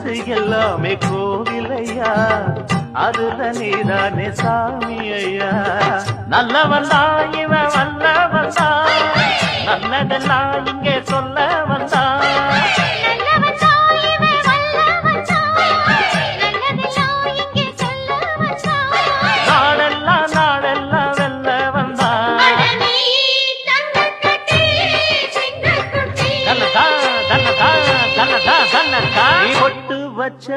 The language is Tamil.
மனசு எல்லாமே கோவிலையா, அதுல நீதானே சாமி ஐயா. நல்லவன் தான் இவன் வல்லவன் தான், நல்லதெல்லாம் இங்கே சொல்ல வந்தான். நாடெல்லாம் நாடெல்லாம் வெல்ல வந்தான். தன்னதா தன்னதா தன்னதா தன்னதா. நீ ஒட்டு வச்ச